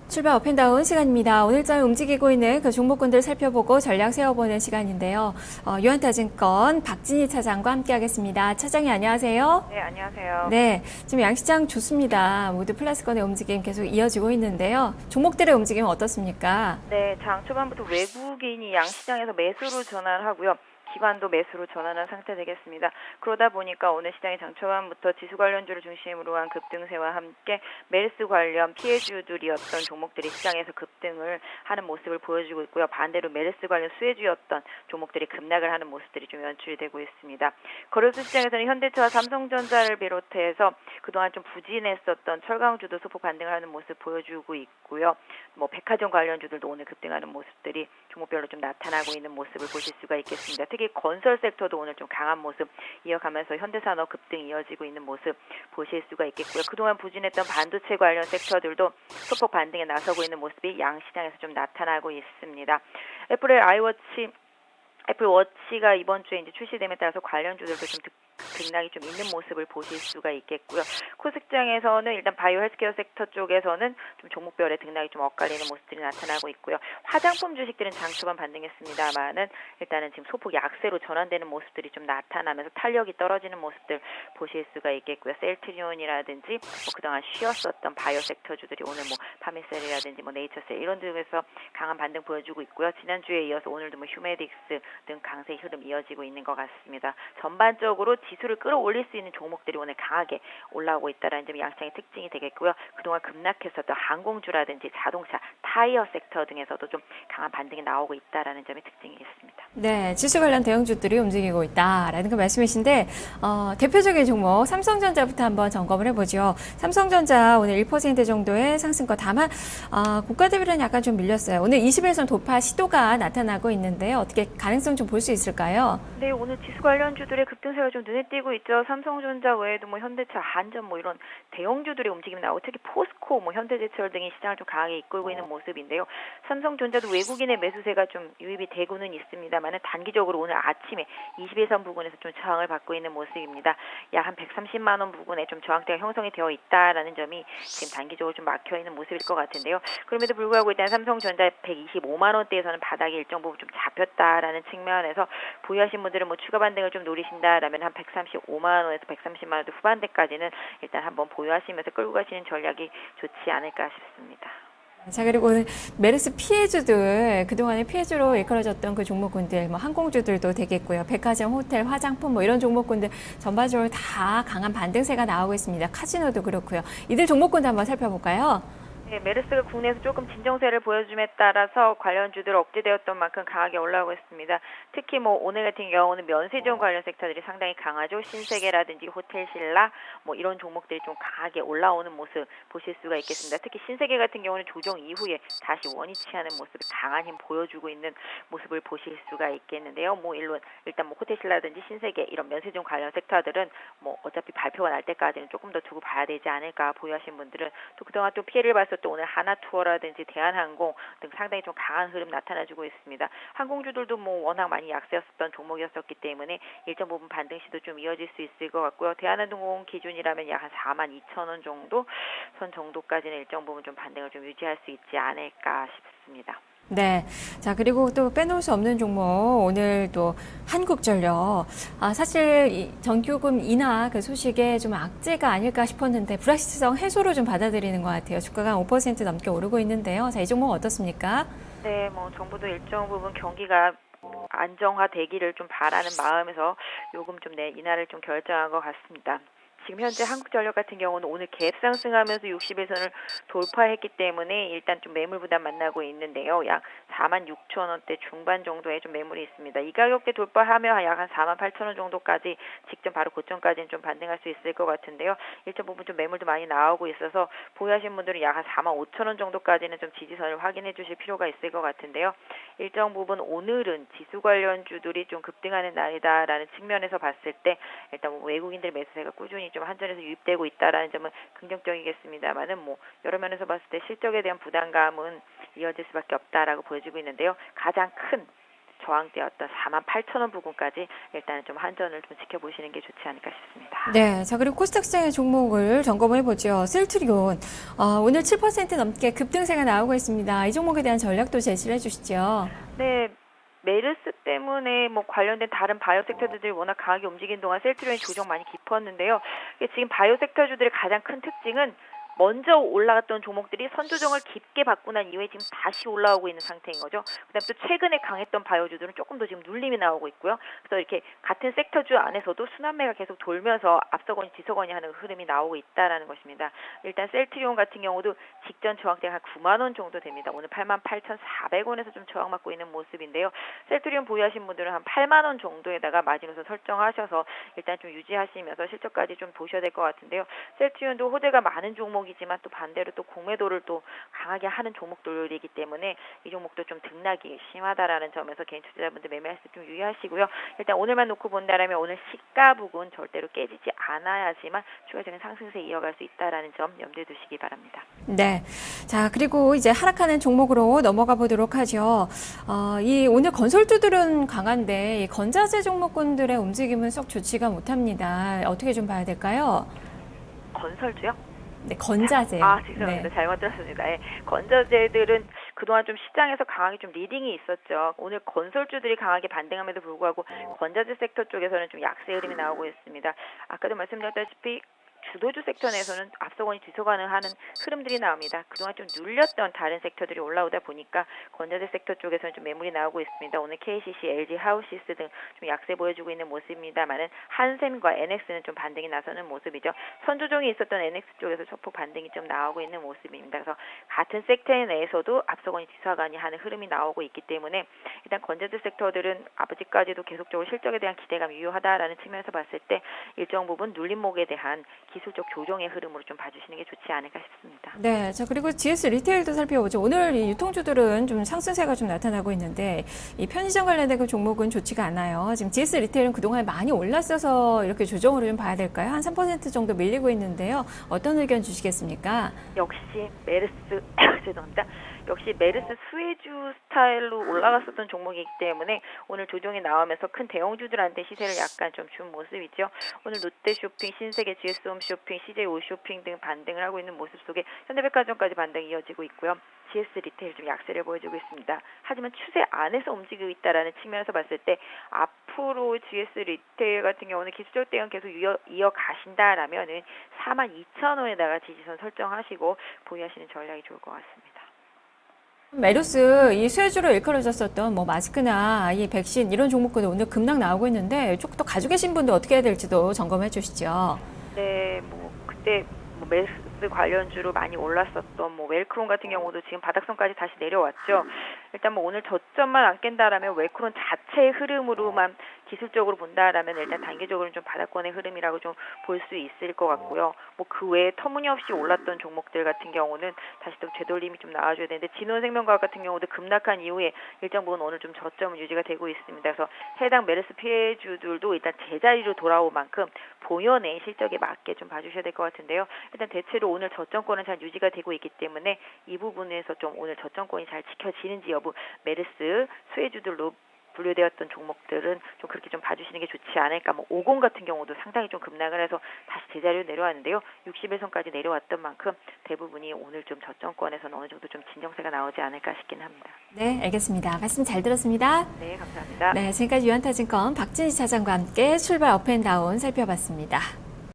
출발 업앤다운 시간입니다. 오늘장 움직이고 있는 그 종목군들 살펴보고 전략 세워보는 시간인데요. 유한타증권 박진희 차장과 함께하겠습니다. 차장님 안녕하세요. 네, 안녕하세요. 네, 지금 양시장 좋습니다. 모두 플러스권의 움직임 계속 이어지고 있는데요. 종목들의 움직임 어떻습니까? 네, 장 초반부터 외국인이 양시장에서 매수로 전환하고요. 기관도 매수로 전환한 상태 되겠습니다. 그러다 보니까 오늘 시장의 장 초반부터 지수 관련주를 중심으로 한 급등세와 함께 메르스 관련 피해주들이었던 종목들이 시장에서 급등을 하는 모습을 보여주고 있고요. 반대로 메르스 관련 수혜주였던 종목들이 급락을 하는 모습들이 좀 연출되고 있습니다. 거래소 시장에서는 현대차와 삼성전자를 비롯해서 그동안 좀 부진했었던 철강주도 소폭 반등을 하는 모습 보여주고 있고요. 백화점 관련주들도 오늘 급등하는 모습들이 종목별로 좀 나타나고 있는 모습을 보실 수가 있겠습니다. 특히 건설 섹터도 오늘 좀 강한 모습 이어가면서 현대산업 급등 이어지고 있는 모습 보실 수가 있겠고요. 그동안 부진했던 반도체 관련 섹터들도 소폭 반등에 나서고 있는 모습이 양시장에서 좀 나타나고 있습니다. 애플워치가 이번 주에 이제 출시됨에 따라서 관련주들도 좀 등락이 좀 있는 모습을 보실 수가 있겠고요. 코스닥장에서는 일단 바이오 헬스케어 섹터 쪽에서는 좀 종목별의 등락이 좀 엇갈리는 모습들이 나타나고 있고요. 화장품 주식들은 장 초반 반등했습니다만은 일단은 지금 소폭 약세로 전환되는 모습들이 좀 나타나면서 탄력이 떨어지는 모습들 보실 수가 있겠고요. 셀트리온이라든지 그동안 쉬었었던 바이오 섹터 주들이 오늘 파미셀이라든지 네이처셀 이런 쪽에서 강한 반등 보여주고 있고요. 지난주에 이어서 오늘도 휴메딕스 등 강세 흐름 이어지고 있는 것 같습니다. 전반적으로 지수를 끌어올릴 수 있는 종목들이 오늘 강하게 올라오고 있다는 점이 양시장의 특징이 되겠고요. 그동안 급락했었던 항공주라든지 자동차, 타이어 섹터 등에서도 좀 강한 반등이 나오고 있다는 점이 특징이겠습니다. 네, 지수 관련 대형주들이 움직이고 있다라는 그 말씀이신데 대표적인 종목 삼성전자부터 한번 점검을 해보죠. 삼성전자 오늘 1% 정도의 상승권 다만 고가 대비로는 약간 좀 밀렸어요. 오늘 21선 돌파 시도가 나타나고 있는데요. 어떻게 가능성 좀 볼 수 있을까요? 네, 오늘 지수 관련주들의 급등세가 좀 눈에 띄고 있죠. 삼성전자 외에도 현대차, 한전 이런 대형주들의 움직임이 나오고 특히 포스코, 현대제철 등이 시장을 좀 강하게 이끌고 있는 모습인데요. 삼성전자도 외국인의 매수세가 좀 유입이 되고는 있습니다만은 단기적으로 오늘 아침에 21선 부근에서 좀 저항을 받고 있는 모습입니다. 약 한 130만 원 부근에 좀 저항대가 형성이 되어 있다라는 점이 지금 단기적으로 좀 막혀 있는 모습일 것 같은데요. 그럼에도 불구하고 일단 삼성전자 125만 원대에서는 바닥이 일정 부분 좀 잡혔다라는 측면에서 보유하신 분들은 추가 반등을 좀 노리신다라면 한 135만 원에서 130만 원 후반대까지는 일단 한번 보유하시면서 끌고 가시는 전략이 좋지 않을까 싶습니다. 자, 그리고 오늘 메르스 피해주들, 그동안의 피해주로 일컬어졌던 그 종목군들, 항공주들도 되겠고요. 백화점, 호텔, 화장품, 이런 종목군들 전반적으로 다 강한 반등세가 나오고 있습니다. 카지노도 그렇고요. 이들 종목군도 한번 살펴볼까요? 네, 메르스가 국내에서 조금 진정세를 보여줌에 따라서 관련주들 억제되었던 만큼 강하게 올라오고 있습니다. 특히 오늘 같은 경우는 면세점 관련 섹터들이 상당히 강하죠. 신세계라든지 호텔신라 이런 종목들이 좀 강하게 올라오는 모습 보실 수가 있겠습니다. 특히 신세계 같은 경우는 조정 이후에 다시 원위치 하는 모습을 강한 힘 보여주고 있는 모습을 보실 수가 있겠는데요. 일단 호텔신라든지 신세계 이런 면세점 관련 섹터들은 어차피 발표가 날 때까지는 조금 더 두고 봐야 되지 않을까 보유하신 분들은 또 그동안 또 피해를 봤었던 또 오늘 하나투어라든지 대한항공 등 상당히 좀 강한 흐름 나타나주고 있습니다. 항공주들도 워낙 많이 약세였었던 종목이었기 때문에 일정 부분 반등 시도 좀 이어질 수 있을 것 같고요. 대한항공 기준이라면 약 한 42,000원 정도 선 정도까지는 일정 부분 좀 반등을 좀 유지할 수 있지 않을까 싶습니다. 네. 자, 그리고 또 빼놓을 수 없는 종목, 오늘 또 한국전력. 사실 전기요금 인하 그 소식에 좀 악재가 아닐까 싶었는데, 불확실성 해소로 좀 받아들이는 것 같아요. 주가가 5% 넘게 오르고 있는데요. 자, 이 종목 어떻습니까? 네, 정부도 일정 부분 경기가 안정화되기를 좀 바라는 마음에서 요금 좀 인하를 좀 결정한 것 같습니다. 지금 현재 한국전력 같은 경우는 오늘 갭 상승하면서 60일선을 돌파했기 때문에 일단 좀 매물 부담 만나고 있는데요. 약 46,000원대 중반 정도의 좀 매물이 있습니다. 이 가격대 돌파하면 약 한 48,000원 정도까지 직전 바로 고점까지는 좀 반등할 수 있을 것 같은데요. 일정 부분 좀 매물도 많이 나오고 있어서 보유하신 분들은 약 한 45,000원 정도까지는 좀 지지선을 확인해 주실 필요가 있을 것 같은데요. 일정 부분 오늘은 지수 관련주들이 좀 급등하는 날이다라는 측면에서 봤을 때 일단 외국인들 매수세가 꾸준히 좀 한전에서 유입되고 있다라는 점은 긍정적이겠습니다만은 여러 면에서 봤을 때 실적에 대한 부담감은 이어질 수밖에 없다라고 보여지고 있는데요. 가장 큰 저항대였던 48,000원 부근까지 일단은 좀 한전을 좀 지켜보시는 게 좋지 않을까 싶습니다. 네, 자 그리고 코스닥 시장의 종목을 점검을 해보죠. 셀트리온 오늘 7% 넘게 급등세가 나오고 있습니다. 이 종목에 대한 전략도 제시를 해주시죠. 네. 메르스 때문에 뭐 관련된 다른 바이오 섹터들이 워낙 강하게 움직인 동안 셀트리온이 조정 많이 깊었는데요. 지금 바이오 섹터주들의 가장 큰 특징은 먼저 올라갔던 종목들이 선조정을 깊게 받고 난 이후에 지금 다시 올라오고 있는 상태인 거죠. 그다음 또 최근에 강했던 바이오주들은 조금 더 지금 눌림이 나오고 있고요. 그래서 이렇게 같은 섹터주 안에서도 순환매가 계속 돌면서 앞서거니 뒤서거니 하는 흐름이 나오고 있다라는 것입니다. 일단 셀트리온 같은 경우도 직전 저항대가 한 9만 원 정도 됩니다. 오늘 88,400원에서 좀 저항받고 있는 모습인데요. 셀트리온 보유하신 분들은 한 8만 원 정도에다가 마지노선 설정하셔서 일단 좀 유지하시면서 실적까지 좀 보셔야 될 것 같은데요. 셀트리온도 호재가 많은 종목 이지만 또 반대로 또 공매도를 또 강하게 하는 종목들이기 때문에 이 종목도 좀 등락이 심하다라는 점에서 개인 투자자분들 매매할 때 좀 유의하시고요. 일단 오늘만 놓고 본다라면 오늘 시가 부근 절대로 깨지지 않아야지만 추가적인 상승세 이어갈 수 있다라는 점 염두에 두시기 바랍니다. 네, 자 그리고 이제 하락하는 종목으로 넘어가 보도록 하죠. 이 오늘 건설주들은 강한데 이 건자재 종목군들의 움직임은 썩 좋지가 못합니다. 어떻게 좀 봐야 될까요? 건설주요? 네, 건자재요. 죄송합니다. 네. 잘못 들었습니다. 건자재들은 그동안 좀 시장에서 강하게 좀 리딩이 있었죠. 오늘 건설주들이 강하게 반등함에도 불구하고 건자재 섹터 쪽에서는 좀 약세 흐름이 나오고 있습니다. 아까도 말씀드렸다시피 주도주 섹터 내에서는 앞서거니 뒤서가는 하는 흐름들이 나옵니다. 그동안 좀 눌렸던 다른 섹터들이 올라오다 보니까 건자재 섹터 쪽에서는 좀 매물이 나오고 있습니다. 오늘 KCC, LG, 하우시스 등 좀 약세 보여주고 있는 모습입니다만은 한샘과 NX는 좀 반등이 나서는 모습이죠. 선조정이 있었던 NX 쪽에서 소폭 반등이 좀 나오고 있는 모습입니다. 그래서 같은 섹터 내에서도 앞서거니 뒤서가니 하는 흐름이 나오고 있기 때문에 일단 건자재 섹터들은 아버지까지도 계속적으로 실적에 대한 기대감이 유효하다라는 측면에서 봤을 때 일정 부분 눌림목에 대한 기술적 조정의 흐름으로 좀 봐주시는 게 좋지 않을까 싶습니다. 네, 자 그리고 GS 리테일도 살펴보죠. 오늘 이 유통주들은 좀 상승세가 좀 나타나고 있는데 이 편의점 관련된 그 종목은 좋지가 않아요. 지금 GS 리테일은 그동안 많이 올랐어서 이렇게 조정으로 좀 봐야 될까요? 한 3% 정도 밀리고 있는데요. 어떤 의견 주시겠습니까? 역시 메르스 죄송합니다. 역시 메르스 수혜주 스타일로 올라갔었던 종목이기 때문에 오늘 조정이 나오면서 큰 대형주들한테 시세를 약간 좀 준 모습이죠. 오늘 롯데쇼핑, 신세계, GS홈쇼핑, CJ오쇼핑 등 반등을 하고 있는 모습 속에 현대백화점까지 반등이 이어지고 있고요. GS 리테일 좀 약세를 보여주고 있습니다. 하지만 추세 안에서 움직이고 있다라는 측면에서 봤을 때 앞으로 GS 리테일 같은 경우는 기술적 대응 계속 이어가신다라면은 42,000원에다가 지지선 설정하시고 보유하시는 전략이 좋을 것 같습니다. 메르스 이 수혜주로 일컬어졌었던 뭐 마스크나 이 백신 이런 종목들은 오늘 급락 나오고 있는데 조금 더 가지고 계신 분들 어떻게 해야 될지도 점검해 주시죠. 네, 뭐 그때 메르스 관련주로 많이 올랐었던 뭐 웰크론 같은 경우도 지금 바닥선까지 다시 내려왔죠. 일단 뭐 오늘 저점만 안 깬다라면 웰크론 자체의 흐름으로만 기술적으로 본다라면 일단 단기적으로는 좀 바닥권의 흐름이라고 좀 볼 수 있을 것 같고요. 뭐 그 외에 터무니없이 올랐던 종목들 같은 경우는 다시 또 되돌림이 좀 나와줘야 되는데 진원생명과학 같은 경우도 급락한 이후에 일정 부분 오늘 좀 저점은 유지가 되고 있습니다. 그래서 해당 메르스 피해주들도 일단 제자리로 돌아올 만큼 본연의 실적에 맞게 좀 봐주셔야 될 것 같은데요. 일단 대체로 오늘 저점권은 잘 유지가 되고 있기 때문에 이 부분에서 좀 오늘 저점권이 잘 지켜지는지 여부 메르스 수혜주들로 분류되었던 종목들은 좀 그렇게 좀 봐주시는 게 좋지 않을까. 뭐 50 같은 경우도 상당히 좀 급락을 해서 다시 제자리로 내려왔는데요. 61선까지 내려왔던 만큼 대부분이 오늘 좀 저점권에서는 어느 정도 좀 진정세가 나오지 않을까 싶긴 합니다. 네, 알겠습니다. 말씀 잘 들었습니다. 네, 감사합니다. 네, 지금까지 유한타증권 박진희 차장과 함께 출발 업앤다운 살펴봤습니다.